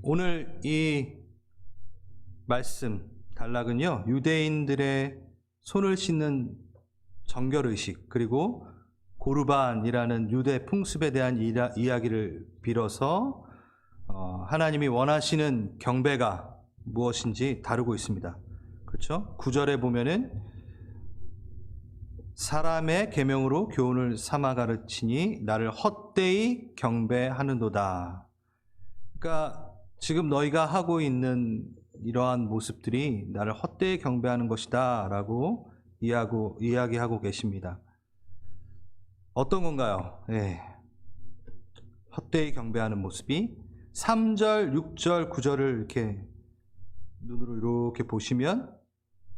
오늘 이 말씀 단락은요, 유대인들의 손을 씻는 정결의식, 그리고 고르반이라는 유대 풍습에 대한 이야기를 빌어서 하나님이 원하시는 경배가 무엇인지 다루고 있습니다. 그렇죠? 9절에 보면은 사람의 계명으로 교훈을 삼아 가르치니 나를 헛되이 경배하는도다. 그러니까 지금 너희가 하고 있는 이러한 모습들이 나를 헛되이 경배하는 것이다 라고 이야기하고 계십니다. 어떤 건가요? 헛되이 경배하는 모습이 3절, 6절, 9절을 이렇게 눈으로 이렇게 보시면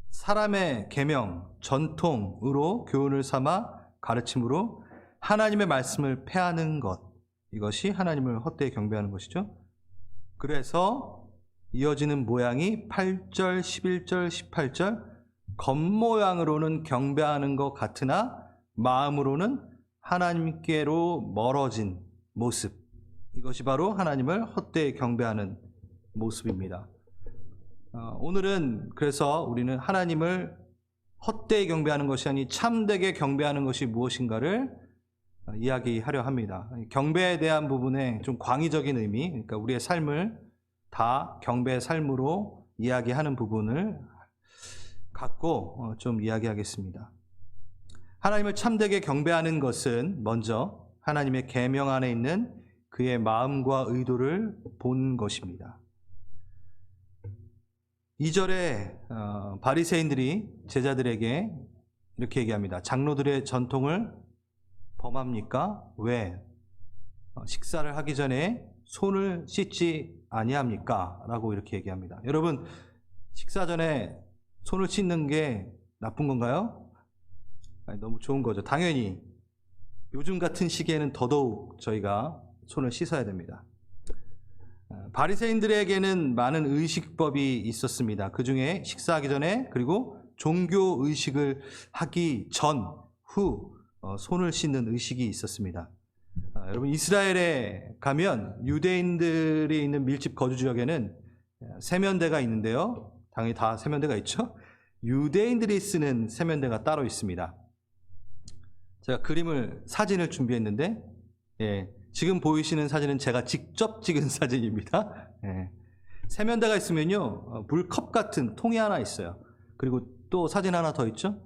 사람의 계명, 전통으로 교훈을 삼아 가르침으로 하나님의 말씀을 폐하는 것, 이것이 하나님을 헛되이 경배하는 것이죠. 그래서 이어지는 모양이 8절, 11절, 18절 겉모양으로는 경배하는 것 같으나 마음으로는 하나님께로 멀어진 모습, 이것이 바로 하나님을 헛되이 경배하는 모습입니다. 오늘은 그래서 우리는 하나님을 헛되이 경배하는 것이 아니 참되게 경배하는 것이 무엇인가를 이야기하려 합니다. 경배에 대한 부분에 좀 광의적인 의미, 그러니까 우리의 삶을 다 경배의 삶으로 이야기하는 부분을 갖고 좀 이야기하겠습니다. 하나님을 참되게 경배하는 것은 먼저 하나님의 계명 안에 있는 그의 마음과 의도를 본 것입니다. 2절에 바리새인들이 제자들에게 이렇게 얘기합니다. 장로들의 전통을 범합니까? 왜? 식사를 하기 전에 손을 씻지 아니합니까? 라고 이렇게 얘기합니다. 여러분, 식사 전에 손을 씻는 게 나쁜 건가요? 아니, 너무 좋은 거죠. 당연히 요즘 같은 시기에는 더더욱 저희가 손을 씻어야 됩니다. 바리새인들에게는 많은 의식법이 있었습니다. 그 중에 식사하기 전에 그리고 종교 의식을 하기 전, 후 손을 씻는 의식이 있었습니다. 여러분, 이스라엘에 가면 유대인들이 있는 밀집 거주 지역에는 세면대가 있는데요. 당연히 다 세면대가 있죠. 유대인들이 쓰는 세면대가 따로 있습니다. 제가 사진을 준비했는데, 지금 보이시는 사진은 제가 직접 찍은 사진입니다. 세면대가 있으면요, 물컵 같은 통이 하나 있어요. 그리고 또 사진 하나 더 있죠.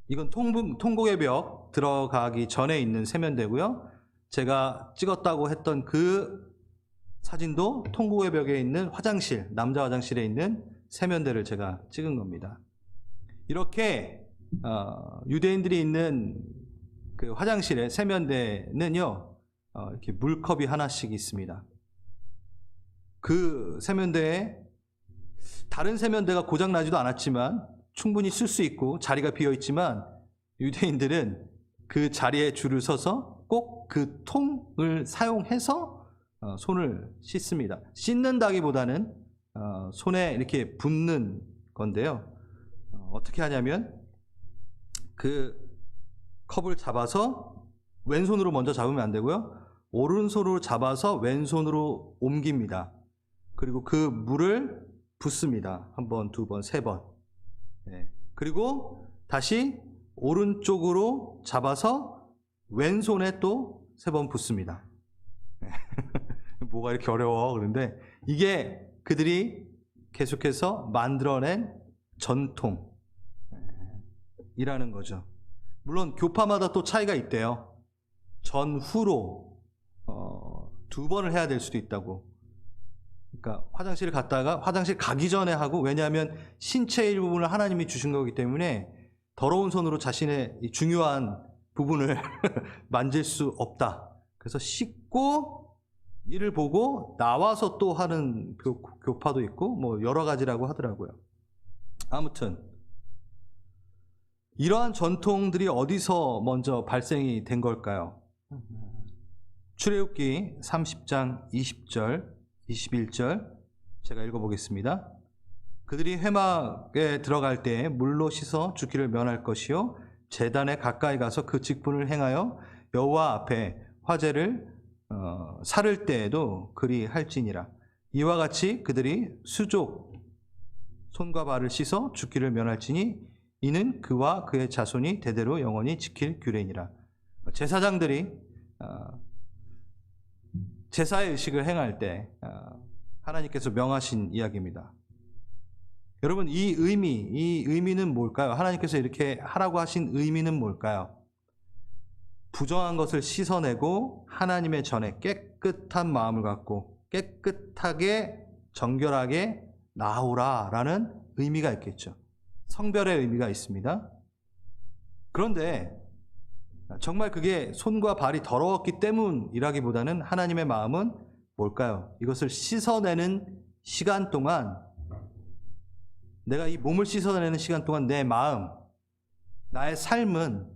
이건 통곡의 벽 들어가기 전에 있는 세면대고요. 제가 찍었다고 했던 그 사진도 통곡의 벽에 있는 화장실, 남자 화장실에 있는 세면대를 제가 찍은 겁니다. 이렇게 유대인들이 있는 그 화장실의 세면대는요, 이렇게 물컵이 하나씩 있습니다. 그 세면대에 다른 세면대가 고장 나지도 않았지만 충분히 쓸 수 있고 자리가 비어 있지만 유대인들은 그 자리에 줄을 서서 꼭 그 통을 사용해서 손을 씻습니다. 씻는다기보다는 손에 이렇게 붓는 건데요. 어떻게 하냐면 그 컵을 잡아서 왼손으로 먼저 잡으면 안 되고요. 오른손으로 잡아서 왼손으로 옮깁니다. 그리고 그 물을 붓습니다. 한 번, 두 번, 세 번. 그리고 다시 오른쪽으로 잡아서 왼손에 또 세 번 붓습니다. 뭐가 이렇게 어려워. 그런데 이게 그들이 계속해서 만들어낸 전통이라는 거죠. 물론 교파마다 또 차이가 있대요. 전후로 두 번을 해야 될 수도 있다고. 그러니까 화장실을 갔다가 화장실 가기 전에 하고, 왜냐하면 신체의 일부분을 하나님이 주신 거기 때문에 더러운 손으로 자신의 중요한 부분을 만질 수 없다. 그래서 씻고 이를 보고 나와서 또 하는 교파도 있고 뭐 여러 가지라고 하더라고요. 아무튼 이러한 전통들이 어디서 먼저 발생이 된 걸까요? 출애굽기 30장 20절 21절 제가 읽어보겠습니다. 그들이 회막에 들어갈 때 물로 씻어 죽기를 면할 것이요 제단에 가까이 가서 그 직분을 행하여 여호와 앞에 화제를 살을 때에도 그리 할지니라. 이와 같이 그들이 수족 손과 발을 씻어 죽기를 면할지니 이는 그와 그의 자손이 대대로 영원히 지킬 규례니라. 제사장들이 제사의 의식을 행할 때 하나님께서 명하신 이야기입니다. 여러분, 이 의미는 뭘까요? 하나님께서 이렇게 하라고 하신 의미는 뭘까요? 부정한 것을 씻어내고 하나님의 전에 깨끗한 마음을 갖고 깨끗하게 정결하게 나오라라는 의미가 있겠죠. 성별의 의미가 있습니다. 그런데 정말 그게 손과 발이 더러웠기 때문이라기보다는 하나님의 마음은 뭘까요? 이것을 씻어내는 시간 동안, 내가 이 몸을 씻어내는 시간 동안 내 마음, 나의 삶은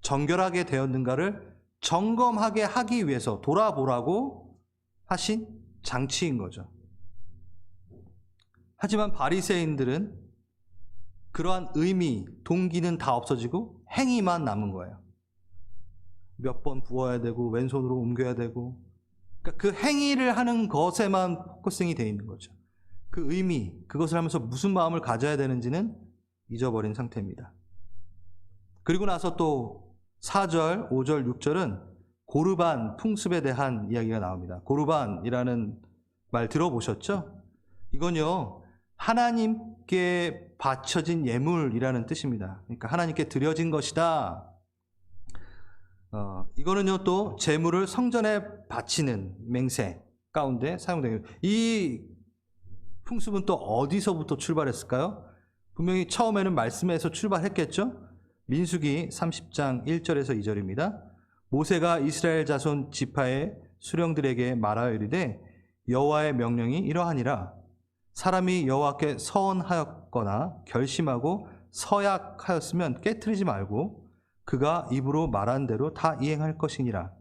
정결하게 되었는가를 점검하게 하기 위해서 돌아보라고 하신 장치인 거죠. 하지만 바리새인들은 그러한 의미, 동기는 다 없어지고 행위만 남은 거예요. 몇 번 부어야 되고 왼손으로 옮겨야 되고, 그러니까 그 행위를 하는 것에만 포커싱이 되어 있는 거죠. 그 의미, 그것을 하면서 무슨 마음을 가져야 되는지는 잊어버린 상태입니다. 그리고 나서 또 4절, 5절, 6절은 고르반 풍습에 대한 이야기가 나옵니다. 고르반이라는 말 들어보셨죠? 이건요, 하나님께 바쳐진 예물이라는 뜻입니다. 그러니까 하나님께 드려진 것이다. 이거는요, 또 제물을 성전에 바치는 맹세 가운데 사용되는, 이 풍습은 또 어디서부터 출발했을까요? 분명히 처음에는 말씀에서 출발했겠죠? 민수기 30장 1절에서 2절입니다. 모세가 이스라엘 자손 지파의 수령들에게 말하여 이르되 여호와의 명령이 이러하니라. 사람이 여호와께 서원하였거나 결심하고 서약하였으면 깨트리지 말고 그가 입으로 말한 대로 다 이행할 것이니라.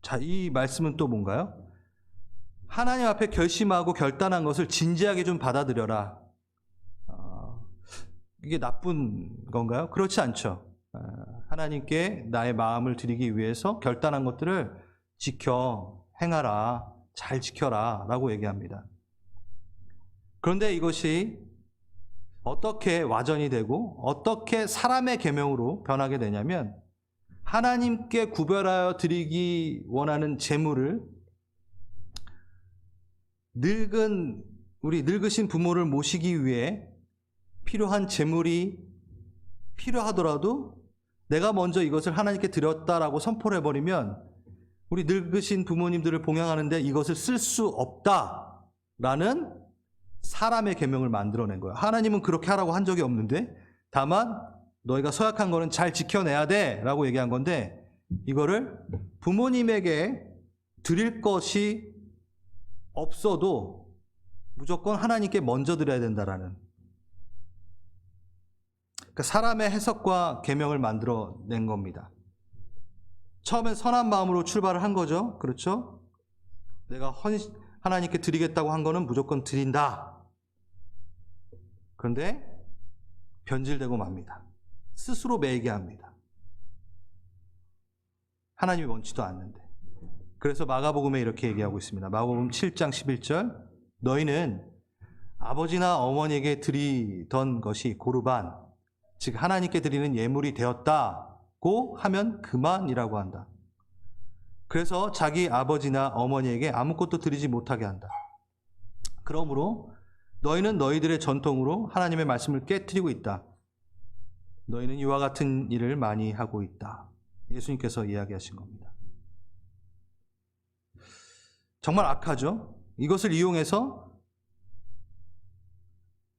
자, 이 말씀은 또 뭔가요? 하나님 앞에 결심하고 결단한 것을 진지하게 좀 받아들여라. 이게 나쁜 건가요? 그렇지 않죠. 하나님께 나의 마음을 드리기 위해서 결단한 것들을 지켜 행하라, 잘 지켜라 라고 얘기합니다. 그런데 이것이 어떻게 와전이 되고 어떻게 사람의 계명으로 변하게 되냐면, 하나님께 구별하여 드리기 원하는 제물을 우리 늙으신 부모를 모시기 위해 필요한 제물이 필요하더라도 내가 먼저 이것을 하나님께 드렸다라고 선포를 해버리면 우리 늙으신 부모님들을 봉양하는데 이것을 쓸 수 없다라는 사람의 계명을 만들어낸 거예요. 하나님은 그렇게 하라고 한 적이 없는데, 다만 너희가 서약한 거는 잘 지켜내야 돼 라고 얘기한 건데, 이거를 부모님에게 드릴 것이 없어도 무조건 하나님께 먼저 드려야 된다라는, 그러니까 사람의 해석과 계명을 만들어낸 겁니다. 처음엔 선한 마음으로 출발을 한 거죠. 그렇죠? 내가 하나님께 드리겠다고 한 거는 무조건 드린다. 그런데 변질되고 맙니다. 스스로 매이게 합니다. 하나님이 원치도 않는데. 그래서 마가복음에 이렇게 얘기하고 있습니다. 마가복음 7장 11절, 너희는 아버지나 어머니에게 드리던 것이 고르반, 즉 하나님께 드리는 예물이 되었다고 하면 그만이라고 한다. 그래서 자기 아버지나 어머니에게 아무것도 드리지 못하게 한다. 그러므로 너희는 너희들의 전통으로 하나님의 말씀을 깨트리고 있다. 너희는 이와 같은 일을 많이 하고 있다. 예수님께서 이야기하신 겁니다. 정말 악하죠? 이것을 이용해서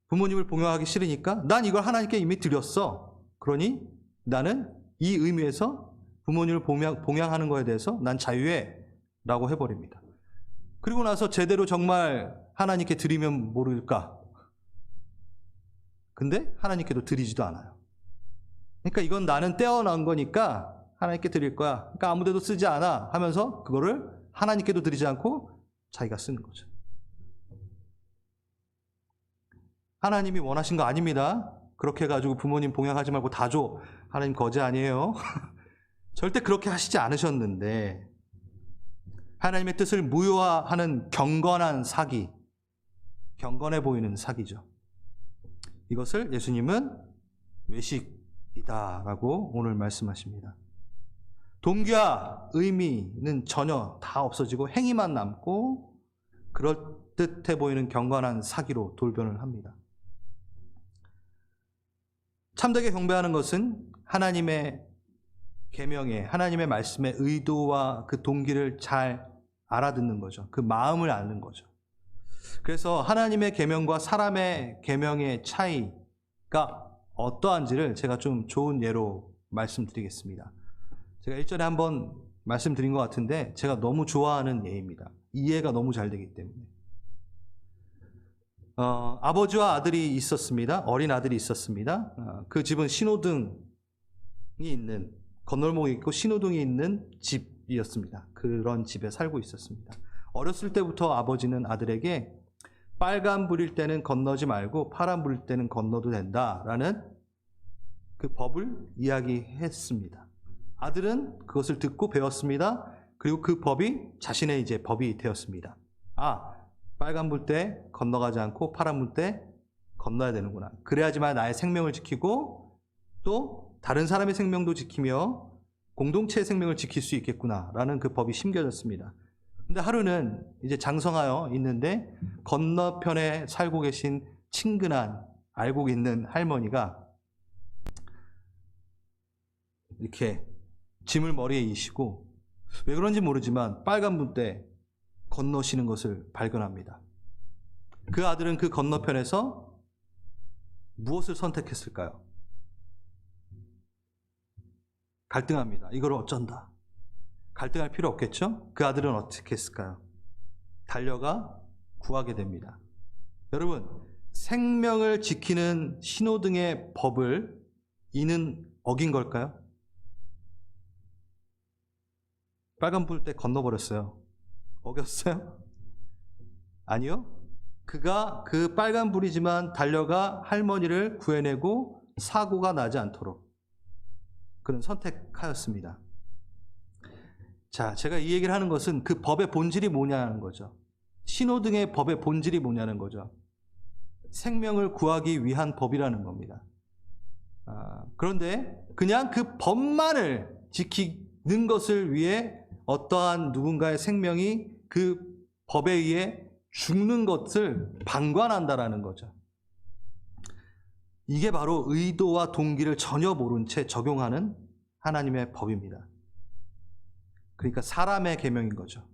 부모님을 봉양하기 싫으니까 난 이걸 하나님께 이미 드렸어. 그러니 나는 이 의미에서 부모님을 봉양하는 거에 대해서 난 자유해 라고 해버립니다. 그리고 나서 제대로 정말 하나님께 드리면 모를까? 근데 하나님께도 드리지도 않아요. 그러니까 이건 나는 떼어난 거니까 하나님께 드릴 거야. 그러니까 아무데도 쓰지 않아 하면서 그거를 하나님께도 드리지 않고 자기가 쓰는 거죠. 하나님이 원하신 거 아닙니다. 그렇게 해가지고 부모님 봉양하지 말고 다 줘. 하나님 거지 아니에요. 절대 그렇게 하시지 않으셨는데, 하나님의 뜻을 무효화하는 경건한 사기, 경건해 보이는 사기죠. 이것을 예수님은 외식이다라고 오늘 말씀하십니다. 동기와 의미는 전혀 다 없어지고 행위만 남고 그럴듯해 보이는 경건한 사기로 돌변을 합니다. 참되게 경배하는 것은 하나님의 계명에, 하나님의 말씀의 의도와 그 동기를 잘 알아듣는 거죠. 그 마음을 아는 거죠. 그래서 하나님의 계명과 사람의 계명의 차이가 어떠한지를 제가 좀 좋은 예로 말씀드리겠습니다. 제가 일전에 한번 말씀드린 것 같은데 제가 너무 좋아하는 예입니다. 이해가 너무 잘 되기 때문에. 아버지와 아들이 있었습니다. 어린 아들이 있었습니다. 그 집은 신호등이 있는, 건널목이 있고 신호등이 있는 집이었습니다. 그런 집에 살고 있었습니다. 어렸을 때부터 아버지는 아들에게 빨간 불일 때는 건너지 말고 파란 불일 때는 건너도 된다라는 그 법을 이야기했습니다. 아들은 그것을 듣고 배웠습니다. 그리고 그 법이 자신의 이제 법이 되었습니다. 빨간 불 때 건너가지 않고 파란 불 때 건너야 되는구나. 그래야지만 나의 생명을 지키고 또 다른 사람의 생명도 지키며 공동체의 생명을 지킬 수 있겠구나라는 그 법이 심겨졌습니다. 근데 하루는 이제 장성하여 있는데 건너편에 살고 계신 친근한 알고 있는 할머니가 이렇게 짐을 머리에 이시고 왜 그런지 모르지만 빨간 불 때 건너시는 것을 발견합니다. 그 아들은 그 건너편에서 무엇을 선택했을까요? 갈등합니다. 이걸 어쩐다. 갈등할 필요 없겠죠? 그 아들은 어떻게 했을까요? 달려가 구하게 됩니다. 여러분, 생명을 지키는 신호등의 법을 이는 어긴 걸까요? 빨간 불 때 건너버렸어요. 어겼어요? 아니요. 그가 그 빨간 불이지만 달려가 할머니를 구해내고 사고가 나지 않도록 그는 선택하였습니다. 자, 제가 이 얘기를 하는 것은 그 법의 본질이 뭐냐는 거죠. 신호등의 법의 본질이 뭐냐는 거죠. 생명을 구하기 위한 법이라는 겁니다. 그런데 그냥 그 법만을 지키는 것을 위해 어떠한 누군가의 생명이 그 법에 의해 죽는 것을 방관한다라는 거죠. 이게 바로 의도와 동기를 전혀 모른 채 적용하는 하나님의 법입니다. 그러니까 사람의 계명인 거죠.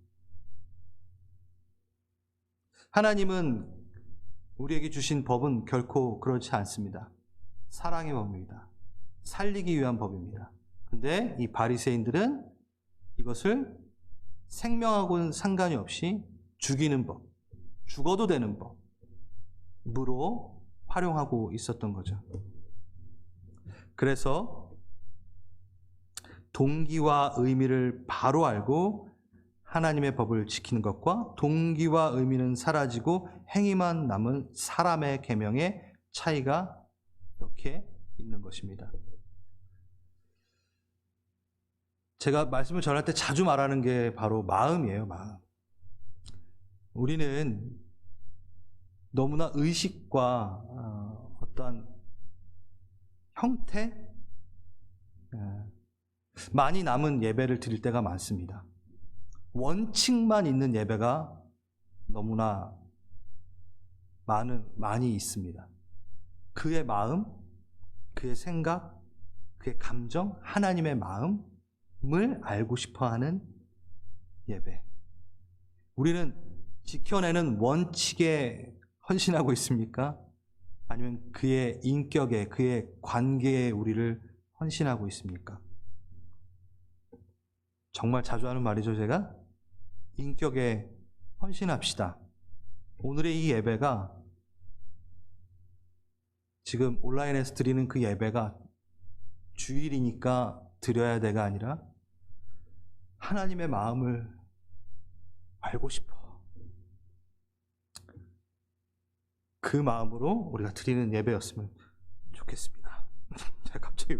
하나님은 우리에게 주신 법은 결코 그렇지 않습니다. 사랑의 법입니다. 살리기 위한 법입니다. 근데 이 바리새인들은 이것을 생명하고는 상관이 없이 죽이는 법, 죽어도 되는 법으로 활용하고 있었던 거죠. 그래서 동기와 의미를 바로 알고 하나님의 법을 지키는 것과 동기와 의미는 사라지고 행위만 남은 사람의 계명의 차이가 이렇게 있는 것입니다. 제가 말씀을 전할 때 자주 말하는 게 바로 마음이에요, 마음. 우리는 너무나 의식과 어떠한 형태, 많이 남은 예배를 드릴 때가 많습니다. 원칙만 있는 예배가 너무나 많이 있습니다. 그의 마음, 그의 생각, 그의 감정, 하나님의 마음을 알고 싶어하는 예배. 우리는 지켜내는 원칙에 헌신하고 있습니까? 아니면 그의 인격에, 그의 관계에 우리를 헌신하고 있습니까? 정말 자주 하는 말이죠, 제가. 인격에 헌신합시다. 오늘의 이 예배가 지금 온라인에서 드리는 그 예배가 주일이니까 드려야 돼가 아니라 하나님의 마음을 알고 싶어. 그 마음으로 우리가 드리는 예배였으면 좋겠습니다. 제가 갑자기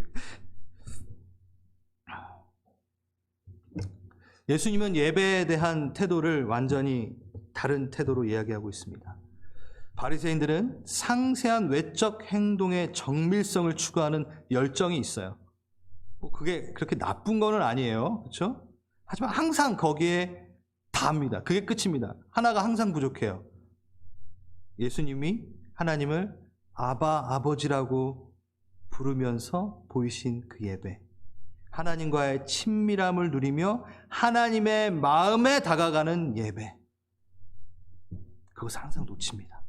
예수님은 예배에 대한 태도를 완전히 다른 태도로 이야기하고 있습니다. 바리새인들은 상세한 외적 행동의 정밀성을 추구하는 열정이 있어요. 그게 그렇게 나쁜 거는 아니에요. 그렇죠? 하지만 항상 거기에 다합니다. 그게 끝입니다. 하나가 항상 부족해요. 예수님이 하나님을 아바, 아버지라고 부르면서 보이신 그 예배. 하나님과의 친밀함을 누리며 하나님의 마음에 다가가는 예배. 그것을 항상 놓칩니다.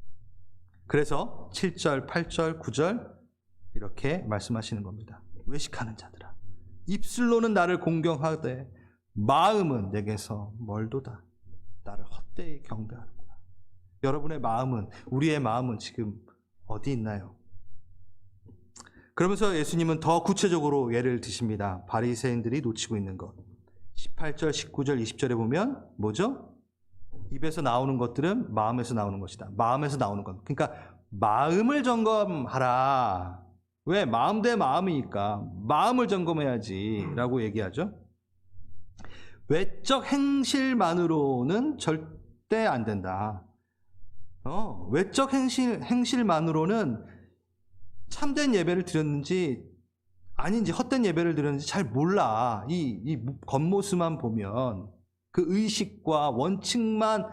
그래서 7절, 8절, 9절 이렇게 말씀하시는 겁니다. 외식하는 자들아, 입술로는 나를 공경하되 마음은 내게서 멀도다. 나를 헛되이 경배하는구나. 여러분의 마음은, 우리의 마음은 지금 어디 있나요? 그러면서 예수님은 더 구체적으로 예를 드십니다. 바리새인들이 놓치고 있는 것. 18절, 19절, 20절에 보면 뭐죠? 입에서 나오는 것들은 마음에서 나오는 것이다. 마음에서 나오는 것. 그러니까 마음을 점검하라. 왜? 마음 대 마음이니까 마음을 점검해야지 라고 얘기하죠. 외적 행실만으로는 절대 안 된다. 외적 행실만으로는 참된 예배를 드렸는지 아닌지 헛된 예배를 드렸는지 잘 몰라. 이 겉모습만 보면, 그 의식과 원칙만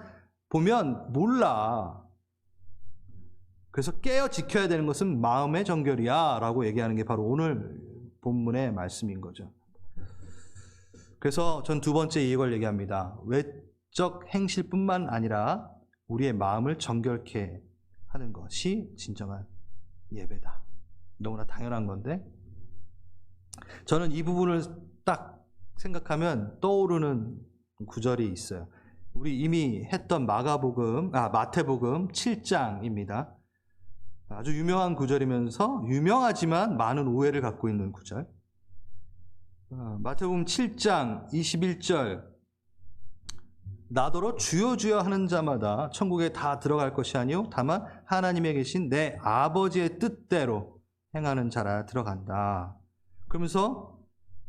보면 몰라. 그래서 깨어 지켜야 되는 것은 마음의 정결이야 라고 얘기하는 게 바로 오늘 본문의 말씀인 거죠. 그래서 전 두 번째 이걸 얘기합니다. 외적 행실뿐만 아니라 우리의 마음을 정결케 하는 것이 진정한 예배다. 너무나 당연한 건데, 저는 이 부분을 딱 생각하면 떠오르는 구절이 있어요. 우리 이미 했던 마태복음 7장입니다. 아주 유명한 구절이면서 유명하지만 많은 오해를 갖고 있는 구절. 마태복음 7장 21절, 나더러 주여 주여 하는 자마다 천국에 다 들어갈 것이 아니요 다만 하나님에 계신 내 아버지의 뜻대로 행하는 자라 들어간다. 그러면서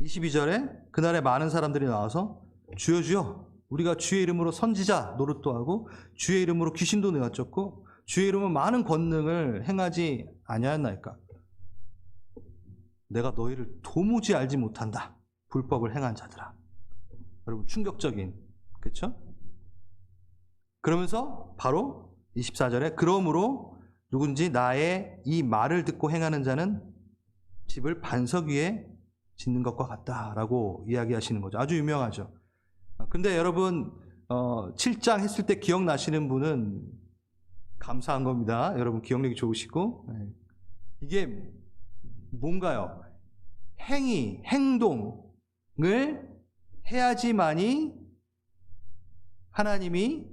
22절에 그날에 많은 사람들이 나와서 주여 주여, 우리가 주의 이름으로 선지자 노릇도 하고 주의 이름으로 귀신도 내어쫓고 주의 이름으로 많은 권능을 행하지 아니하였나이까? 내가 너희를 도무지 알지 못한다. 불법을 행한 자들아. 여러분, 충격적인, 그렇죠? 그러면서 바로 24절에 그러므로 누군지 나의 이 말을 듣고 행하는 자는 집을 반석 위에 짓는 것과 같다라고 이야기하시는 거죠. 아주 유명하죠. 근데 여러분 7장 했을 때 기억나시는 분은 감사한 겁니다. 여러분 기억력이 좋으시고. 이게 뭔가요? 행동을 해야지만이 하나님이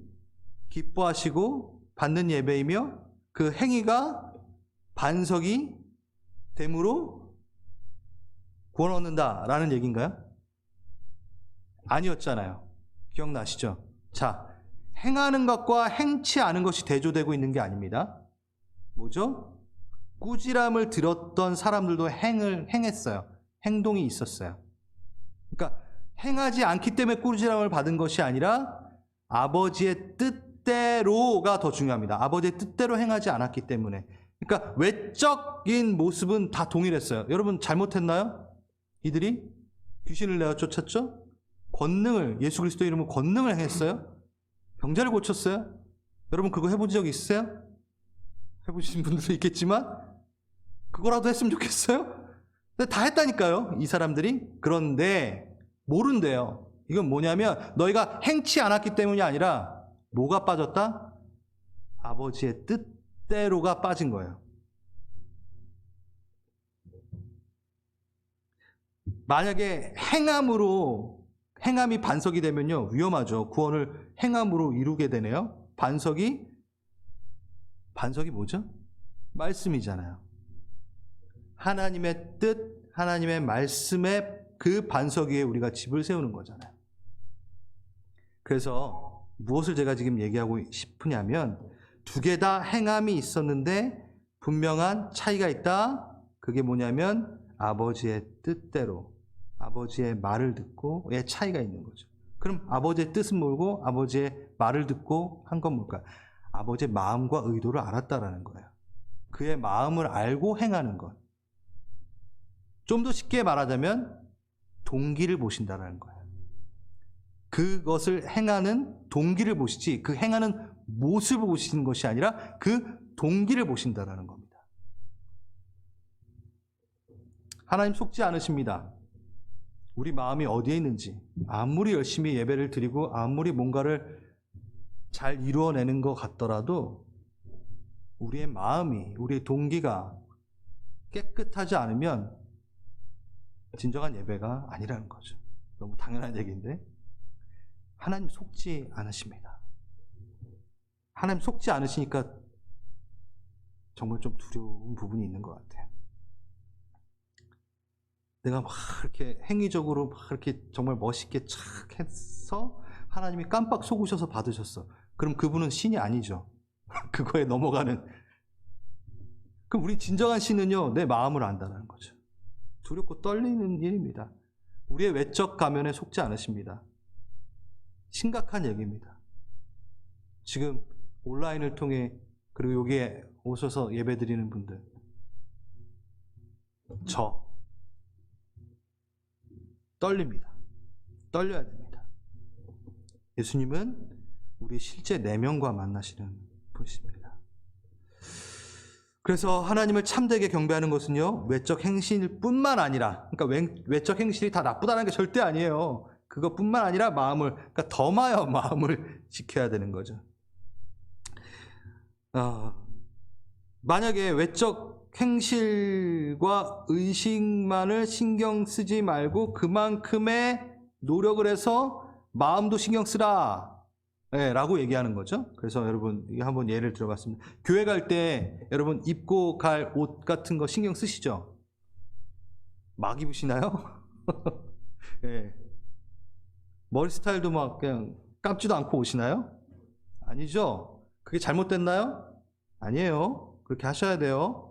기뻐하시고 받는 예배이며 그 행위가 반석이 됨으로 구원 얻는다라는 얘기인가요? 아니었잖아요. 기억나시죠? 자, 행하는 것과 행치 않은 것이 대조되고 있는 게 아닙니다. 뭐죠? 꾸지람을 들었던 사람들도 행했어요. 행동이 있었어요. 그러니까 행하지 않기 때문에 꾸지람을 받은 것이 아니라 아버지의 뜻대로가 더 중요합니다. 아버지의 뜻대로 행하지 않았기 때문에. 그러니까 외적인 모습은 다 동일했어요. 여러분 잘못했나요? 이들이 귀신을 내어 쫓았죠? 권능을, 예수 그리스도 이름으로 권능을 행했어요? 병자를 고쳤어요? 여러분 그거 해본 적 있으세요? 해보신 분들도 있겠지만 그거라도 했으면 좋겠어요? 근데 다 했다니까요, 이 사람들이. 그런데 모른대요. 이건 뭐냐면 너희가 행치 않았기 때문이 아니라 뭐가 빠졌다? 아버지의 뜻대로가 빠진 거예요. 만약에 행함이 반석이 되면요 위험하죠. 구원을 행함으로 이루게 되네요. 반석이 뭐죠? 말씀이잖아요. 하나님의 뜻, 하나님의 말씀의 그 반석 위에 우리가 집을 세우는 거잖아요. 그래서 무엇을 제가 지금 얘기하고 싶으냐면 두 개 다 행함이 있었는데 분명한 차이가 있다. 그게 뭐냐면 아버지의 뜻대로, 아버지의 말을 듣고의 차이가 있는 거죠. 그럼 아버지의 뜻은 뭐고 아버지의 말을 듣고 한 건 뭘까요? 아버지의 마음과 의도를 알았다라는 거예요. 그의 마음을 알고 행하는 것. 좀 더 쉽게 말하자면 동기를 보신다라는 거예요. 그것을 행하는 동기를 보시지 그 행하는 모습을 보시는 것이 아니라 그 동기를 보신다라는 겁니다. 하나님 속지 않으십니다. 우리 마음이 어디에 있는지 아무리 열심히 예배를 드리고 아무리 뭔가를 잘 이루어내는 것 같더라도 우리의 마음이 우리의 동기가 깨끗하지 않으면 진정한 예배가 아니라는 거죠. 너무 당연한 얘기인데 하나님 속지 않으십니다. 하나님 속지 않으시니까 정말 좀 두려운 부분이 있는 것 같아요. 내가 막 이렇게 행위적으로 막 이렇게 정말 멋있게 착 해서 하나님이 깜빡 속으셔서 받으셨어. 그럼 그분은 신이 아니죠. 그거에 넘어가는. 그럼 우리 진정한 신은요, 내 마음을 안다는 거죠. 두렵고 떨리는 일입니다. 우리의 외적 가면에 속지 않으십니다. 심각한 얘기입니다. 지금 온라인을 통해 그리고 여기에 오셔서 예배드리는 분들, 저 떨립니다. 떨려야 됩니다. 예수님은 우리 실제 내면과 만나시는 분이십니다. 그래서 하나님을 참되게 경배하는 것은요, 외적 행실 뿐만 아니라, 그러니까 외적 행실이 다 나쁘다는 게 절대 아니에요. 그것뿐만 아니라 마음을, 그러니까 덤하여 마음을 지켜야 되는 거죠. 만약에 외적 행실과 의식만을 신경 쓰지 말고 그만큼의 노력을 해서 마음도 신경 쓰라 라고 얘기하는 거죠. 그래서 여러분 한번 예를 들어봤습니다. 교회 갈 때 여러분 입고 갈 옷 같은 거 신경 쓰시죠? 막 입으시나요? 네. 머리 스타일도 막 그냥 감지도 않고 오시나요? 아니죠. 그게 잘못됐나요? 아니에요. 그렇게 하셔야 돼요.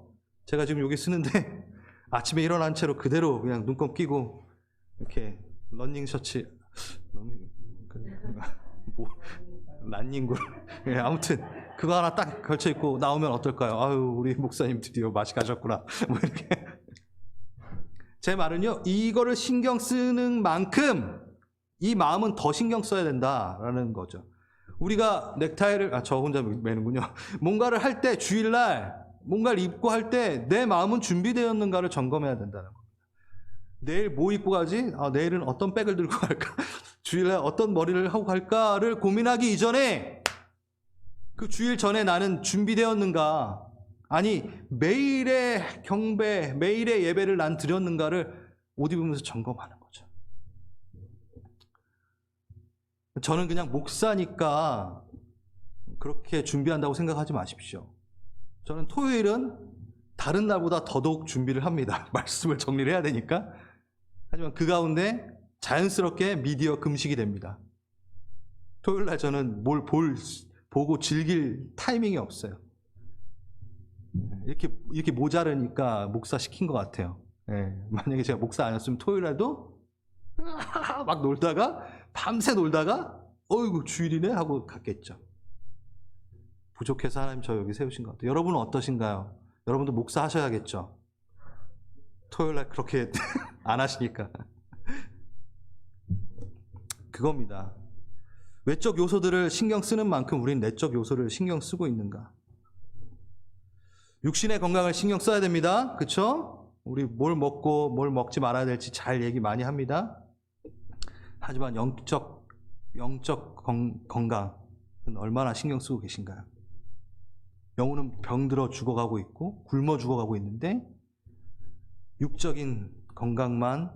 제가 지금 여기 쓰는데 아침에 일어난 채로 그대로 그냥 눈곱 끼고 이렇게 러닝 셔츠 란닝굴 아무튼 그거 하나 딱 걸쳐 입고 나오면 어떨까요? 아유, 우리 목사님 드디어 맛이 가셨구나. 뭐 이렇게. 제 말은요, 이거를 신경 쓰는 만큼 이 마음은 더 신경 써야 된다라는 거죠. 우리가 넥타이를 저 혼자 매는군요. 뭔가를 할 때 주일날 뭔가를 입고 할 때 내 마음은 준비되었는가를 점검해야 된다는 겁니다. 내일 뭐 입고 가지? 내일은 어떤 백을 들고 갈까? 주일날 어떤 머리를 하고 갈까를 고민하기 이전에 그 주일 전에 나는 준비되었는가? 아니 매일의 경배, 매일의 예배를 난 드렸는가를 옷 입으면서 점검하는 거죠. 저는 그냥 목사니까 그렇게 준비한다고 생각하지 마십시오. 저는 토요일은 다른 날보다 더더욱 준비를 합니다. 말씀을 정리를 해야 되니까. 하지만 그 가운데 자연스럽게 미디어 금식이 됩니다. 토요일 날 저는 뭘 보고 즐길 타이밍이 없어요. 이렇게 모자르니까 목사 시킨 것 같아요. 만약에 제가 목사 아니었으면 토요일 날도 막 놀다가 밤새 놀다가 어이구 주일이네 하고 갔겠죠. 부족해서 하나님 저 여기 세우신 것 같아요. 여러분은 어떠신가요? 여러분도 목사 하셔야겠죠. 토요일날 그렇게 안 하시니까. 그겁니다. 외적 요소들을 신경 쓰는 만큼 우린 내적 요소를 신경 쓰고 있는가? 육신의 건강을 신경 써야 됩니다. 그렇죠? 우리 뭘 먹고 뭘 먹지 말아야 될지 잘 얘기 많이 합니다. 하지만 영적 건강은 얼마나 신경 쓰고 계신가요? 영혼은 병들어 죽어가고 있고 굶어 죽어가고 있는데 육적인 건강만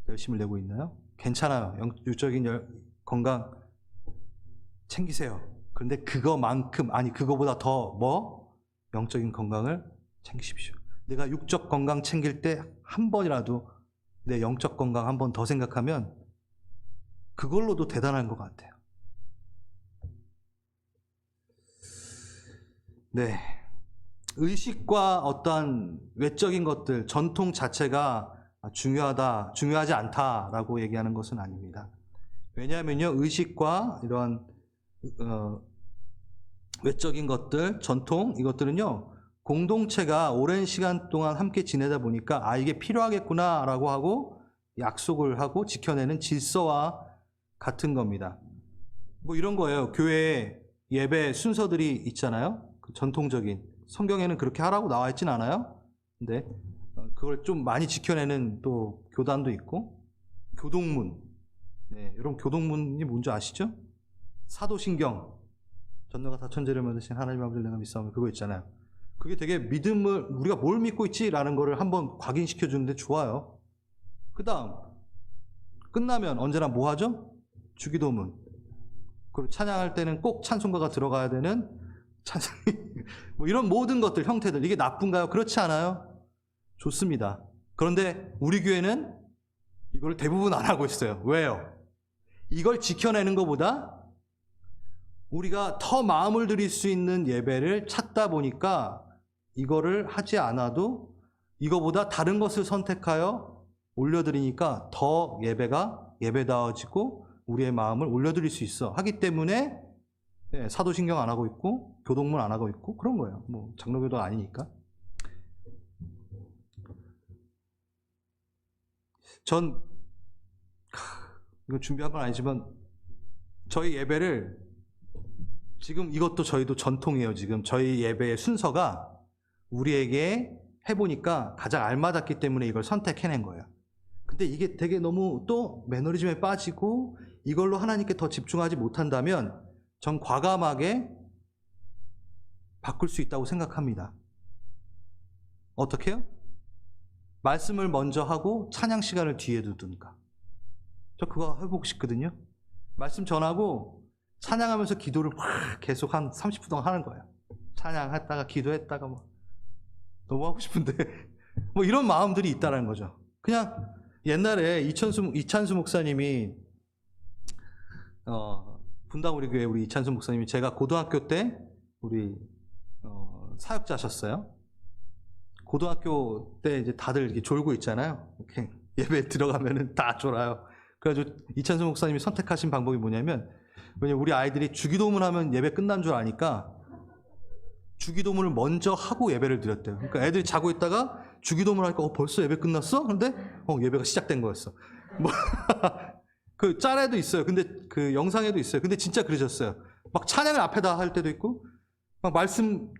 열심을 내고 있나요? 괜찮아요. 육적인 건강 챙기세요. 그런데 그거만큼 아니 그거보다 더 영적인 건강을 챙기십시오. 내가 육적 건강 챙길 때 한 번이라도 내 영적 건강 한 번 더 생각하면 그걸로도 대단한 것 같아요. 네, 의식과 어떠한 외적인 것들, 전통 자체가 중요하지 않다라고 얘기하는 것은 아닙니다. 왜냐하면요, 의식과 이러한 외적인 것들, 전통, 이것들은요, 공동체가 오랜 시간 동안 함께 지내다 보니까 아, 이게 필요하겠구나라고 하고 약속을 하고 지켜내는 질서와 같은 겁니다. 뭐 이런 거예요. 교회 예배 순서들이 있잖아요. 그 전통적인. 성경에는 그렇게 하라고 나와 있진 않아요. 근데 그걸 좀 많이 지켜내는 또 교단도 있고, 교동문. 네, 여러분 교동문이 뭔지 아시죠? 사도신경. 전너가 다 천재를 만드신 하나님 아버지를 내가 믿사오며, 그거 있잖아요. 그게 되게 믿음을, 우리가 뭘 믿고 있지라는 거를 한번 각인시켜 주는데 좋아요. 그 다음 끝나면 언제나 뭐 하죠? 주기도문. 그리고 찬양할 때는 꼭 찬송가가 들어가야 되는 찬송이 뭐 이런 모든 것들, 형태들, 이게 나쁜가요? 그렇지 않아요. 좋습니다. 그런데 우리 교회는 이걸 대부분 안 하고 있어요. 왜요? 이걸 지켜내는 것보다 우리가 더 마음을 들일 수 있는 예배를 찾다 보니까 이거를 하지 않아도 이거보다 다른 것을 선택하여 올려드리니까 더 예배가 예배다워지고 우리의 마음을 올려드릴 수 있어 하기 때문에 사도신경 안 하고 있고 교동문 안 하고 있고 그런 거예요. 뭐 장로교도 아니니까. 전 이거 준비한 건 아니지만 저희 예배를 지금 이것도 저희도 전통이에요. 지금 저희 예배의 순서가 우리에게 해보니까 가장 알맞았기 때문에 이걸 선택해낸 거예요. 근데 이게 되게 너무 또 매너리즘에 빠지고 이걸로 하나님께 더 집중하지 못한다면 전 과감하게 바꿀 수 있다고 생각합니다. 어떻게요? 말씀을 먼저 하고 찬양 시간을 뒤에 두든가. 저 그거 해보고 싶거든요. 말씀 전하고 찬양하면서 기도를 막 계속 한 30분 동안 하는 거예요. 찬양했다가 기도했다가 뭐 너무 하고 싶은데 뭐 이런 마음들이 있다는 거죠. 그냥 옛날에 이찬수 목사님이 분당 우리 교회 우리 이찬수 목사님이 제가 고등학교 때 우리 사역자셨어요. 고등학교 때 이제 다들 이렇게 졸고 있잖아요. 이렇게 예배 들어가면은 다 졸아요. 그래가지고 이찬수 목사님이 선택하신 방법이 뭐냐면, 왜냐면 우리 아이들이 주기도문 하면 예배 끝난 줄 아니까 주기도문을 먼저 하고 예배를 드렸대요. 그러니까 애들이 자고 있다가 주기도문을 하니까 벌써 예배 끝났어? 그런데 예배가 시작된 거였어. 뭐 그 짤에도 있어요. 근데 그 영상에도 있어요. 근데 진짜 그러셨어요. 막 찬양을 앞에다 할 때도 있고, 막 말씀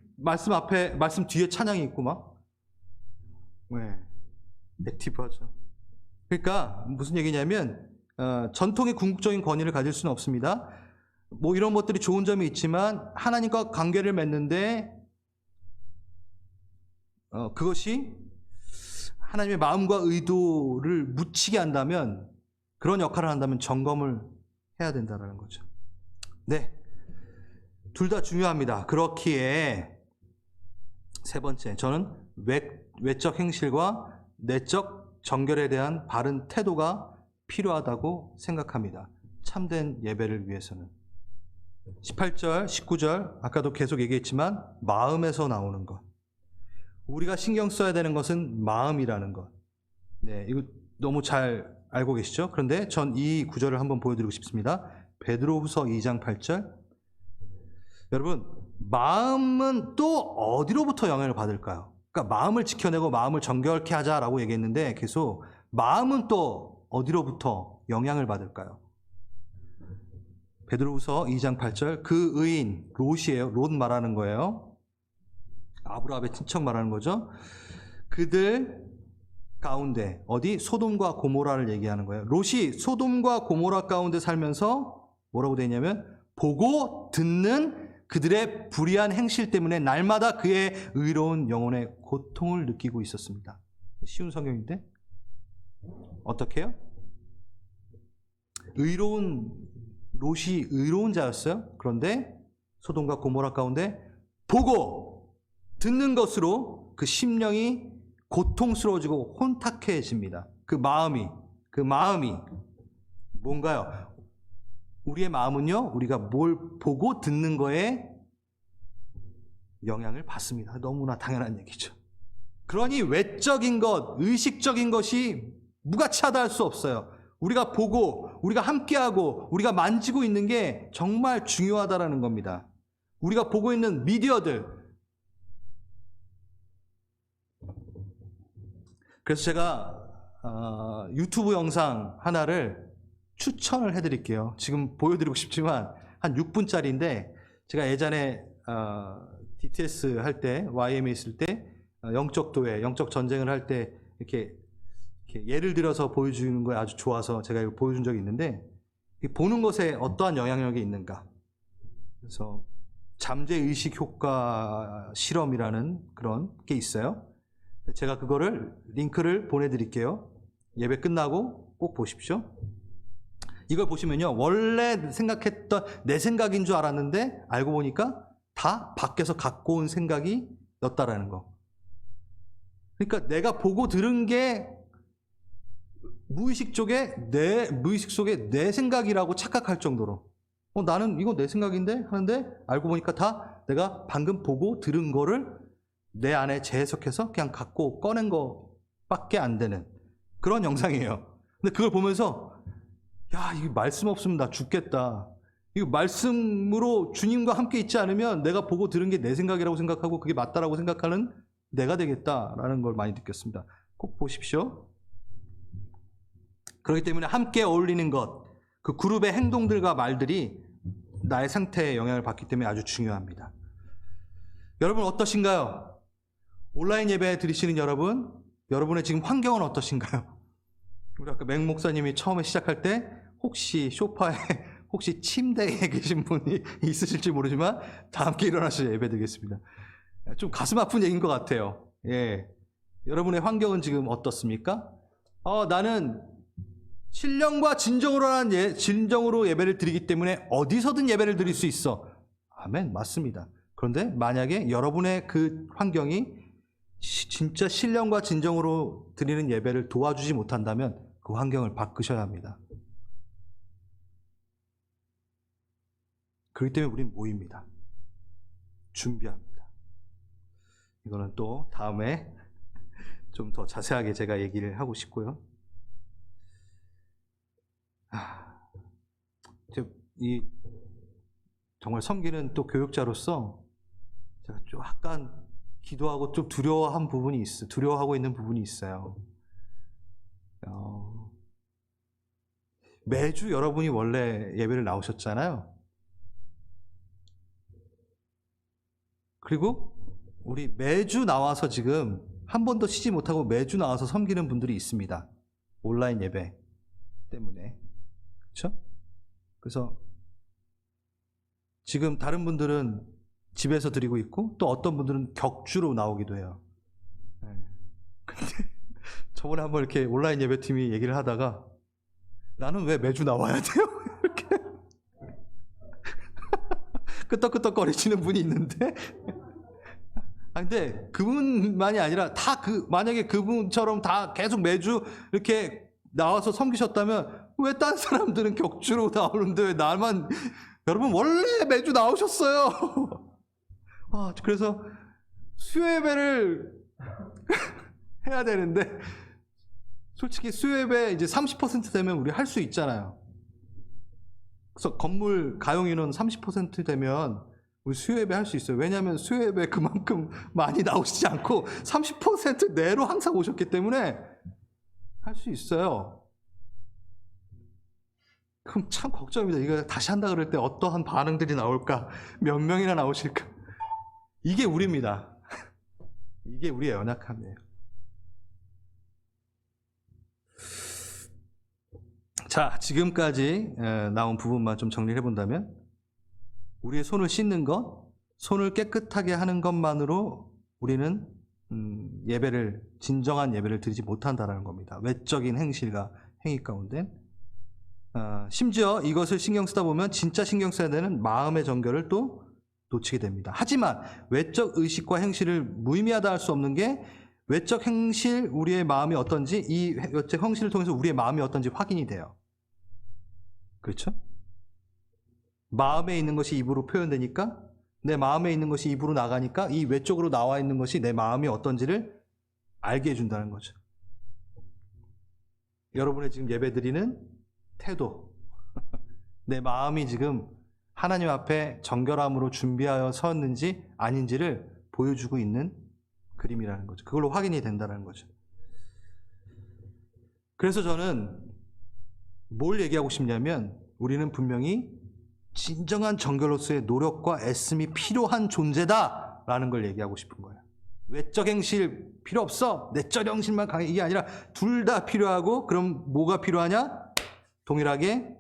앞에 말씀 뒤에 찬양이 있고 막. 네, 액티브하죠. 그러니까 무슨 얘기냐면 전통의 궁극적인 권위를 가질 수는 없습니다. 뭐 이런 것들이 좋은 점이 있지만 하나님과 관계를 맺는데 그것이 하나님의 마음과 의도를 묻히게 한다면, 그런 역할을 한다면 점검을 해야 된다는 거죠. 네, 둘 다 중요합니다. 그렇기에 세 번째, 저는 외적 행실과 내적 정결에 대한 바른 태도가 필요하다고 생각합니다. 참된 예배를 위해서는. 18절, 19절 아까도 계속 얘기했지만 마음에서 나오는 것. 우리가 신경 써야 되는 것은 마음이라는 것. 네, 이거 너무 잘 알고 계시죠? 그런데 전 이 구절을 한번 보여드리고 싶습니다. 베드로후서 2장 8절. 여러분, 마음은 또 어디로부터 영향을 받을까요? 그러니까 마음을 지켜내고 마음을 정결케 하자라고 얘기했는데 계속 마음은 또 어디로부터 영향을 받을까요? 베드로후서 2장 8절. 그 의인, 롯이에요. 롯 말하는 거예요. 아브라함의 친척 말하는 거죠. 그들 가운데, 어디? 소돔과 고모라를 얘기하는 거예요. 롯이 소돔과 고모라 가운데 살면서 뭐라고 되어 있냐면, 보고 듣는 그들의 불의한 행실 때문에 날마다 그의 의로운 영혼의 고통을 느끼고 있었습니다. 쉬운 성경인데 어떻게 해요? 롯이 의로운 자였어요. 그런데 소돔과 고모라 가운데 보고 듣는 것으로 그 심령이 고통스러워지고 혼탁해집니다. 그 마음이 뭔가요? 우리의 마음은요, 우리가 뭘 보고 듣는 거에 영향을 받습니다. 너무나 당연한 얘기죠. 그러니 외적인 것, 의식적인 것이 무가치하다 할 수 없어요. 우리가 보고 우리가 함께하고 우리가 만지고 있는 게 정말 중요하다라는 겁니다. 우리가 보고 있는 미디어들. 그래서 제가 유튜브 영상 하나를 추천을 해드릴게요. 지금 보여드리고 싶지만 한 6분짜리인데 제가 예전에 DTS 할 때, YM에 있을 때 영적 도회, 영적 전쟁을 할 때 이렇게 예를 들어서 보여주는 거에 아주 좋아서 제가 이거 보여준 적이 있는데, 보는 것에 어떠한 영향력이 있는가. 그래서 잠재의식 효과 실험이라는 그런 게 있어요. 제가 그거를 링크를 보내드릴게요. 예배 끝나고 꼭 보십시오. 이걸 보시면요, 원래 생각했던 내 생각인 줄 알았는데 알고 보니까 다 밖에서 갖고 온 생각이 였다라는 거. 그러니까 내가 보고 들은 게 무의식 속에 내 생각이라고 착각할 정도로, 나는 이거 내 생각인데 하는데 알고 보니까 다 내가 방금 보고 들은 거를 내 안에 재해석해서 그냥 갖고 꺼낸 거밖에 안 되는 그런 영상이에요. 근데 그걸 보면서 야, 이거 말씀 없으면 나 죽겠다. 이거 말씀으로 주님과 함께 있지 않으면 내가 보고 들은 게 내 생각이라고 생각하고 그게 맞다라고 생각하는 내가 되겠다라는 걸 많이 느꼈습니다. 꼭 보십시오. 그렇기 때문에 함께 어울리는 것, 그 그룹의 행동들과 말들이 나의 상태에 영향을 받기 때문에 아주 중요합니다. 여러분 어떠신가요? 온라인 예배 드리시는 여러분, 여러분의 지금 환경은 어떠신가요? 우리 아까 맹 목사님이 처음에 시작할 때 혹시 소파에 혹시 침대에 계신 분이 있으실지 모르지만 다 함께 일어나셔서 예배 드리겠습니다. 좀 가슴 아픈 얘기인 것 같아요. 예. 여러분의 환경은 지금 어떻습니까? 나는 신령과 진정으로 예배를 드리기 때문에 어디서든 예배를 드릴 수 있어. 아멘, 맞습니다. 그런데 만약에 여러분의 그 환경이 진짜 신령과 진정으로 드리는 예배를 도와주지 못한다면 그 환경을 바꾸셔야 합니다. 그렇기 때문에 우리는 모입니다. 준비합니다. 이거는 또 다음에 좀 더 자세하게 제가 얘기를 하고 싶고요. 정말 섬기는 또 교육자로서 제가 좀 약간 기도하고 좀 두려워하고 있는 부분이 있어요. 매주 여러분이 원래 예배를 나오셨잖아요. 그리고 우리 매주 나와서 지금 한 번도 쉬지 못하고 매주 나와서 섬기는 분들이 있습니다. 온라인 예배 때문에. 그렇죠? 그래서 지금 다른 분들은 집에서 드리고 있고 또 어떤 분들은 격주로 나오기도 해요. 근데 저번에 한번 이렇게 온라인 예배팀이 얘기를 하다가 나는 왜 매주 나와야 돼요? 이렇게 끄떡끄떡거리시는 분이 있는데 근데 그분만이 아니라 만약에 그분처럼 다 계속 매주 이렇게 나와서 섬기셨다면 왜 딴 사람들은 격주로 나오는데 왜 나만, 여러분 원래 매주 나오셨어요. 그래서 수요예배를 해야 되는데 솔직히 수요예배 이제 30% 되면 우리 할 수 있잖아요. 그래서 건물 가용 인원 30% 되면 우리 수요예배 할 수 있어요. 왜냐하면 수요예배 그만큼 많이 나오시지 않고 30% 내로 항상 오셨기 때문에 할 수 있어요. 그럼 참 걱정입니다. 이거 다시 한다 그럴 때 어떠한 반응들이 나올까? 몇 명이나 나오실까? 이게 우리입니다. 이게 우리의 연약함이에요. 자, 지금까지 나온 부분만 좀 정리를 해본다면 우리의 손을 씻는 것, 손을 깨끗하게 하는 것만으로 우리는 진정한 예배를 드리지 못한다는 겁니다. 외적인 행실과 행위 가운데. 심지어 이것을 신경 쓰다 보면 진짜 신경 써야 되는 마음의 정결을 또 놓치게 됩니다. 하지만 외적 의식과 행실을 무의미하다 할 수 없는 게 외적 행실, 우리의 마음이 어떤지, 이 외적 행실을 통해서 우리의 마음이 어떤지 확인이 돼요. 그렇죠? 마음에 있는 것이 입으로 표현되니까, 내 마음에 있는 것이 입으로 나가니까 이 외적으로 나와 있는 것이 내 마음이 어떤지를 알게 해준다는 거죠. 여러분의 지금 예배드리는 태도, 내 마음이 지금 하나님 앞에 정결함으로 준비하여 섰는지 아닌지를 보여주고 있는 그림이라는 거죠. 그걸로 확인이 된다는 거죠. 그래서 저는 뭘 얘기하고 싶냐면 우리는 분명히 진정한 정결로서의 노력과 애씀이 필요한 존재다라는 걸 얘기하고 싶은 거예요. 외적 행실 필요 없어. 내적 행실만 강해. 이게 아니라 둘 다 필요하고, 그럼 뭐가 필요하냐? 동일하게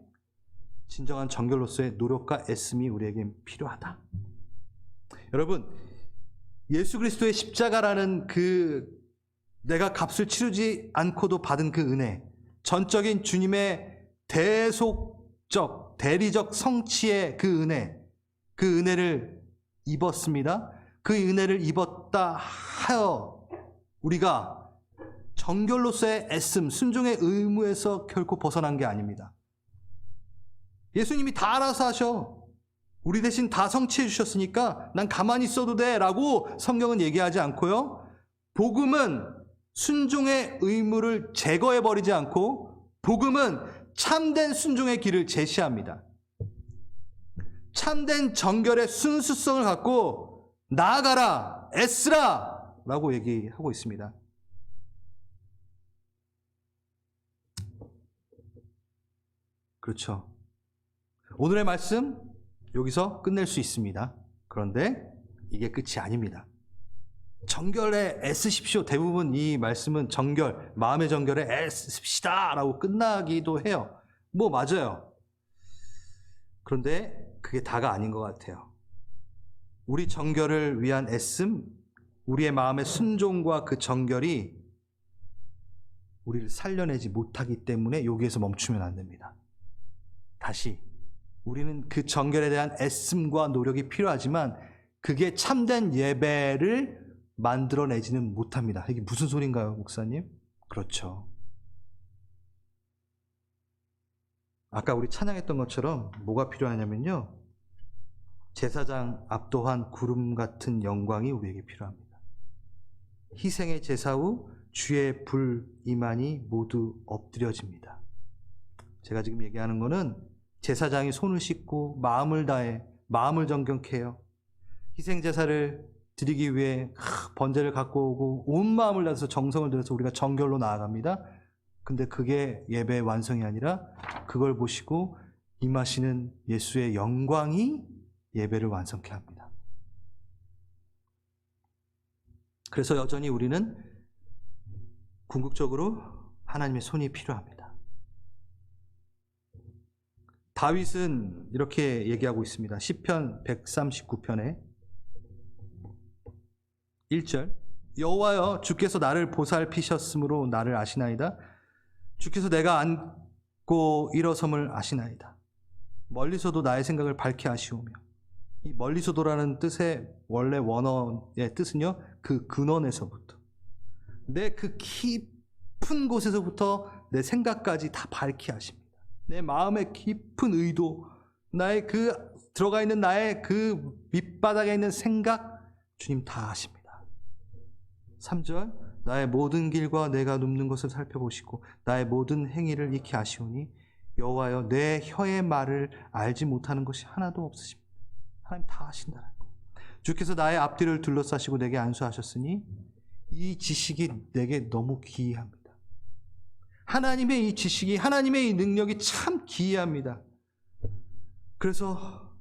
진정한 정결로서의 노력과 애씀이 우리에게 필요하다. 여러분, 예수 그리스도의 십자가라는 그 내가 값을 치르지 않고도 받은 그 은혜, 전적인 주님의 대속적, 대리적 성취의 그 은혜를 입었습니다. 그 은혜를 입었다 하여 우리가 정결로서의 애씀, 순종의 의무에서 결코 벗어난 게 아닙니다. 예수님이 다 알아서 하셔. 우리 대신 다 성취해 주셨으니까 난 가만히 있어도 돼 라고 성경은 얘기하지 않고요. 복음은 순종의 의무를 제거해 버리지 않고 복음은 참된 순종의 길을 제시합니다. 참된 정결의 순수성을 갖고 나아가라, 애쓰라 라고 얘기하고 있습니다. 그렇죠. 오늘의 말씀 여기서 끝낼 수 있습니다. 그런데 이게 끝이 아닙니다. 정결에 애쓰십시오. 대부분 이 말씀은 정결, 마음의 정결에 애쓰십시다 라고 끝나기도 해요. 뭐 맞아요. 그런데 그게 다가 아닌 것 같아요. 우리 정결을 위한 애씀, 우리의 마음의 순종과 그 정결이 우리를 살려내지 못하기 때문에 여기에서 멈추면 안 됩니다. 다시 우리는 그 정결에 대한 애씀과 노력이 필요하지만 그게 참된 예배를 만들어내지는 못합니다. 이게 무슨 소린가요, 목사님? 그렇죠. 아까 우리 찬양했던 것처럼 뭐가 필요하냐면요, 제사장 압도한 구름 같은 영광이 우리에게 필요합니다. 희생의 제사 후 주의 불 이만이 모두 엎드려집니다. 제가 지금 얘기하는 거는 제사장이 손을 씻고 마음을 다해 마음을 정결케 해요. 희생제사를 드리기 위해 번제를 갖고 오고 온 마음을 다해서 정성을 들여서 우리가 정결로 나아갑니다. 근데 그게 예배의 완성이 아니라 그걸 보시고 임하시는 예수의 영광이 예배를 완성케 합니다. 그래서 여전히 우리는 궁극적으로 하나님의 손이 필요합니다. 다윗은 이렇게 얘기하고 있습니다. 시편 139편에 1절, 여호와여 주께서 나를 보살피셨으므로 나를 아시나이다. 주께서 내가 앉고 일어섬을 아시나이다. 멀리서도 나의 생각을 밝히 아시오며. 이 멀리서도라는 뜻의 원래 원어의 뜻은요, 그 근원에서부터, 내 그 깊은 곳에서부터 내 생각까지 다 밝히 아십니다. 내 마음의 깊은 의도, 나의 그 들어가 있는 나의 그 밑바닥에 있는 생각, 주님 다 아십니다. 3절, 나의 모든 길과 내가 눕는 것을 살펴보시고 나의 모든 행위를 익히 아시오니 여호와여 내 혀의 말을 알지 못하는 것이 하나도 없으십니다. 하나님 다 아신다는 거. 주께서 나의 앞뒤를 둘러싸시고 내게 안수하셨으니 이 지식이 내게 너무 기이합니다. 하나님의 이 지식이, 하나님의 이 능력이 참 기이합니다. 그래서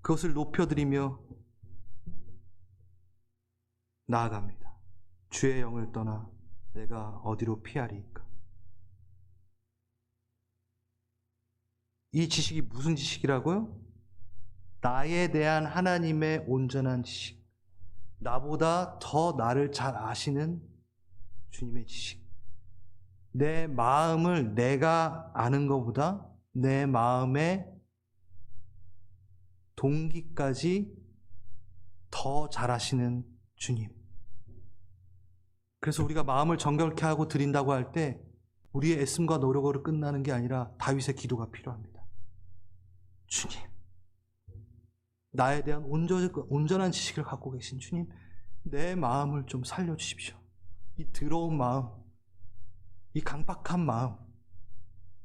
그것을 높여드리며 나아갑니다. 주의 영을 떠나 내가 어디로 피하리이까? 이 지식이 무슨 지식이라고요? 나에 대한 하나님의 온전한 지식, 나보다 더 나를 잘 아시는 주님의 지식. 내 마음을 내가 아는 것보다 내 마음의 동기까지 더 잘 아시는 주님. 그래서 우리가 마음을 정결케 하고 드린다고 할 때 우리의 애씀과 노력으로 끝나는 게 아니라 다윗의 기도가 필요합니다. 주님, 나에 대한 온전한 지식을 갖고 계신 주님, 내 마음을 좀 살려주십시오. 이 더러운 마음, 이 강박한 마음,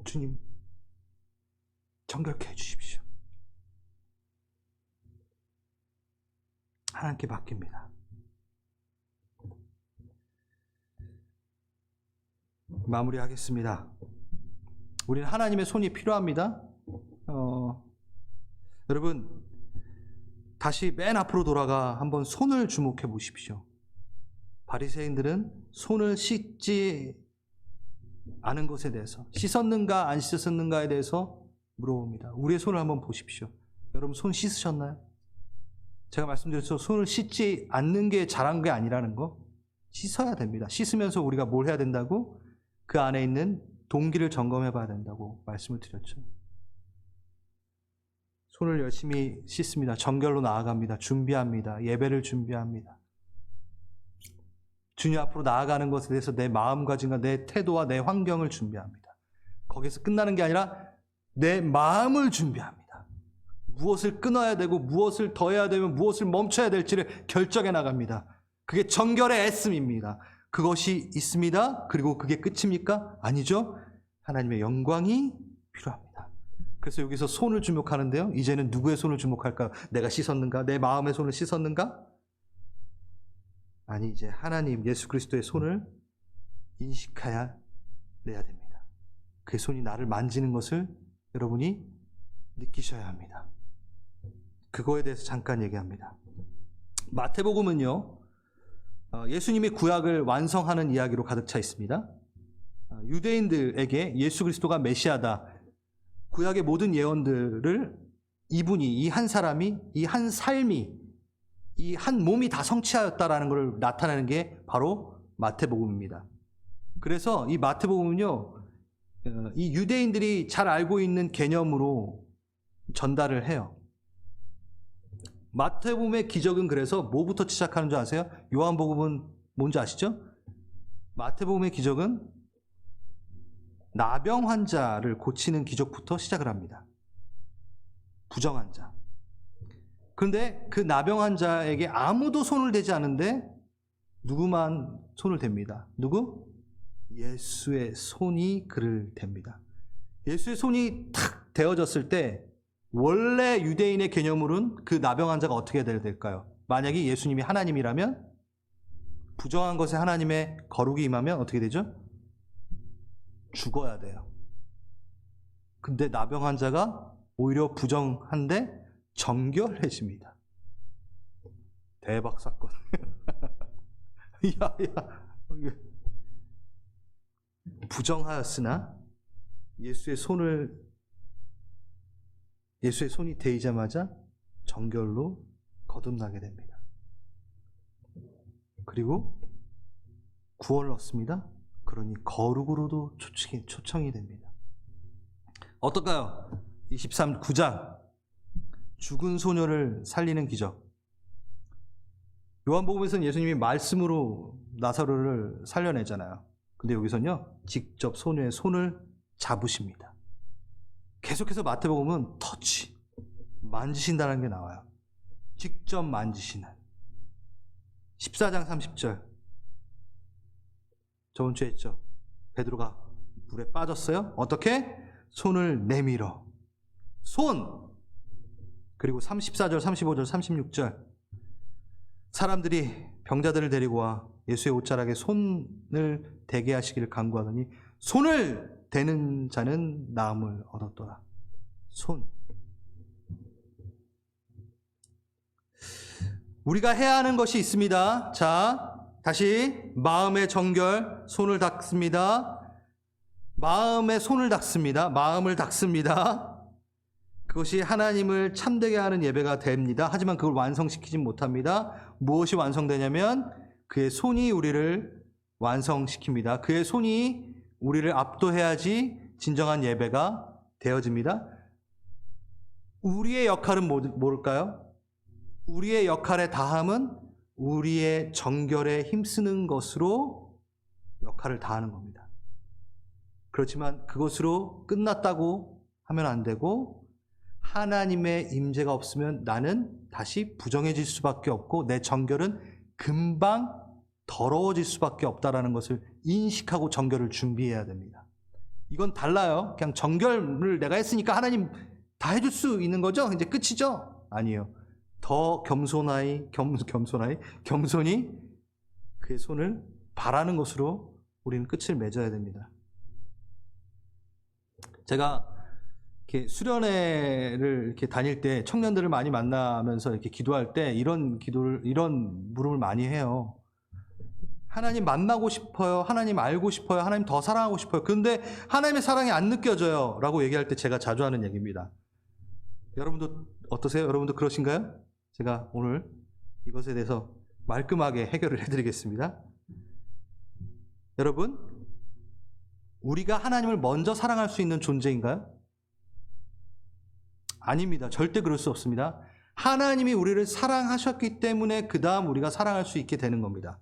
주님 정결케 해주십시오. 하나님께 맡깁니다. 마무리하겠습니다. 우리는 하나님의 손이 필요합니다. 여러분, 다시 맨 앞으로 돌아가 한번 손을 주목해 보십시오. 바리새인들은 손을 씻지 않은 것에 대해서, 씻었는가 안 씻었는가에 대해서 물어봅니다. 우리의 손을 한번 보십시오. 여러분, 손 씻으셨나요? 제가 말씀드렸죠. 손을 씻지 않는 게 잘한 게 아니라는 거. 씻어야 됩니다. 씻으면서 우리가 뭘 해야 된다고? 그 안에 있는 동기를 점검해 봐야 된다고 말씀을 드렸죠. 손을 열심히 씻습니다. 정결로 나아갑니다. 준비합니다. 예배를 준비합니다. 주님 앞으로 나아가는 것에 대해서 내 마음가짐과 내 태도와 내 환경을 준비합니다. 거기서 끝나는 게 아니라 내 마음을 준비합니다. 무엇을 끊어야 되고 무엇을 더 해야 되면 무엇을 멈춰야 될지를 결정해 나갑니다. 그게 정결의 애씀입니다. 그것이 있습니다. 그리고 그게 끝입니까? 아니죠. 하나님의 영광이 필요합니다. 그래서 여기서 손을 주목하는데요. 이제는 누구의 손을 주목할까요? 내가 씻었는가? 내 마음의 손을 씻었는가? 아니, 이제 하나님 예수 그리스도의 손을 인식해야 내야 됩니다. 그 손이 나를 만지는 것을 여러분이 느끼셔야 합니다. 그거에 대해서 잠깐 얘기합니다. 마태복음은요, 예수님이 구약을 완성하는 이야기로 가득 차 있습니다. 유대인들에게 예수 그리스도가 메시아다, 구약의 모든 예언들을 이분이, 이 한 사람이, 이 한 삶이, 이 한 몸이 다 성취하였다라는 것을 나타내는 게 바로 마태복음입니다. 그래서 이 마태복음은요, 이 유대인들이 잘 알고 있는 개념으로 전달을 해요. 마태복음의 기적은 그래서 뭐부터 시작하는 줄 아세요? 요한복음은 뭔지 아시죠? 마태복음의 기적은 나병 환자를 고치는 기적부터 시작을 합니다. 부정 환자. 그런데 그 나병 환자에게 아무도 손을 대지 않은데 누구만 손을 댑니다. 누구? 예수의 손이 그를 댑니다. 예수의 손이 탁 대어졌을 때 원래 유대인의 개념으로는 그 나병 환자가 어떻게 될까요? 만약에 예수님이 하나님이라면, 부정한 것에 하나님의 거룩이 임하면 어떻게 되죠? 죽어야 돼요. 근데 나병 환자가 오히려 부정한데 정결해집니다. 대박 사건. 부정하였으나 예수의 손이 대이자마자 정결로 거듭나게 됩니다. 그리고 구원을 얻습니다. 그러니 거룩으로도 초청이 됩니다. 어떨까요? 9장 죽은 소녀를 살리는 기적. 요한복음에서는 예수님이 말씀으로 나사로를 살려내잖아요. 근데 여기서는요, 직접 소녀의 손을 잡으십니다. 계속해서 마태복음은 터치, 만지신다는 게 나와요. 직접 만지시는. 14장 30절. 저번 주에 했죠. 베드로가 물에 빠졌어요. 어떻게? 손을 내밀어. 손! 그리고 34절, 35절, 36절. 사람들이 병자들을 데리고 와 예수의 옷자락에 손을 대게 하시기를 간구하더니 손을 대는 자는 나음을 얻었더라. 손. 우리가 해야 하는 것이 있습니다. 자, 다시 마음의 정결, 손을 닦습니다. 마음의 손을 닦습니다. 마음을 닦습니다. 그것이 하나님을 참되게 하는 예배가 됩니다. 하지만 그걸 완성시키진 못합니다. 무엇이 완성되냐면 그의 손이 우리를 완성시킵니다. 그의 손이 우리를 압도해야지 진정한 예배가 되어집니다. 우리의 역할은 뭘까요? 우리의 역할의 다함은 우리의 정결에 힘쓰는 것으로 역할을 다하는 겁니다. 그렇지만 그것으로 끝났다고 하면 안 되고, 하나님의 임재가 없으면 나는 다시 부정해질 수밖에 없고 내 정결은 금방 더러워질 수밖에 없다라는 것을 인식하고 정결을 준비해야 됩니다. 이건 달라요. 그냥 정결을 내가 했으니까 하나님 다 해줄 수 있는 거죠? 이제 끝이죠? 아니에요. 더 겸손히 그의 손을 바라는 것으로 우리는 끝을 맺어야 됩니다. 제가 이렇게 수련회를 이렇게 다닐 때 청년들을 많이 만나면서 이렇게 기도할 때 이런 물음을 많이 해요. 하나님 만나고 싶어요. 하나님 알고 싶어요. 하나님 더 사랑하고 싶어요. 그런데 하나님의 사랑이 안 느껴져요. 라고 얘기할 때 제가 자주 하는 얘기입니다. 여러분도 어떠세요? 여러분도 그러신가요? 제가 오늘 이것에 대해서 말끔하게 해결을 해드리겠습니다. 여러분, 우리가 하나님을 먼저 사랑할 수 있는 존재인가요? 아닙니다. 절대 그럴 수 없습니다. 하나님이 우리를 사랑하셨기 때문에 그 다음 우리가 사랑할 수 있게 되는 겁니다.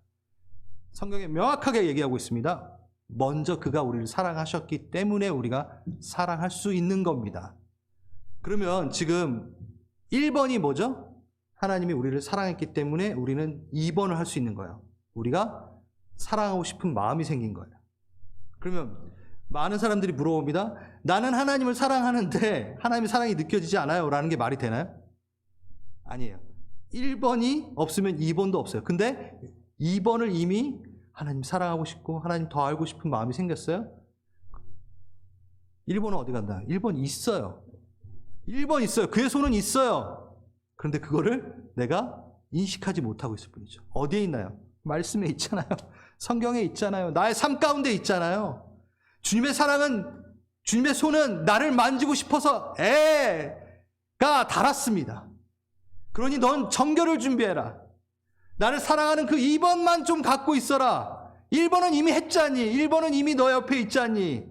성경에 명확하게 얘기하고 있습니다. 먼저 그가 우리를 사랑하셨기 때문에 우리가 사랑할 수 있는 겁니다. 그러면 지금 1번이 뭐죠? 하나님이 우리를 사랑했기 때문에 우리는 2번을 할 수 있는 거예요. 우리가 사랑하고 싶은 마음이 생긴 거예요. 그러면 많은 사람들이 물어봅니다. 나는 하나님을 사랑하는데 하나님의 사랑이 느껴지지 않아요. 라는 게 말이 되나요? 아니에요. 1번이 없으면 2번도 없어요. 근데 2번을 이미 하나님 사랑하고 싶고 하나님 더 알고 싶은 마음이 생겼어요. 1번은 어디 간다? 1번 있어요. 1번 있어요. 그의 손은 있어요. 그런데 그거를 내가 인식하지 못하고 있을 뿐이죠. 어디에 있나요? 말씀에 있잖아요. 성경에 있잖아요. 나의 삶 가운데 있잖아요. 주님의 사랑은, 주님의 손은 나를 만지고 싶어서 애가 달았습니다. 그러니 넌 정결을 준비해라. 나를 사랑하는 그 2번만 좀 갖고 있어라. 1번은 이미 했잖니. 1번은 이미 너 옆에 있잖니.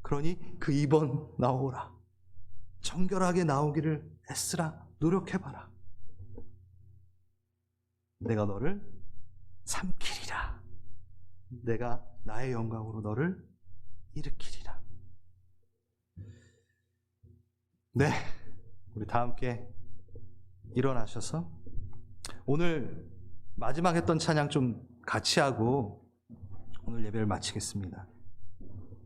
그러니 그 2번 나오라. 정결하게 나오기를 애쓰라. 노력해봐라. 내가 너를 삼키리라. 내가 나의 영광으로 너를 일으키리라. 네, 우리 다 함께 일어나셔서 오늘 마지막 했던 찬양 좀 같이 하고 오늘 예배를 마치겠습니다.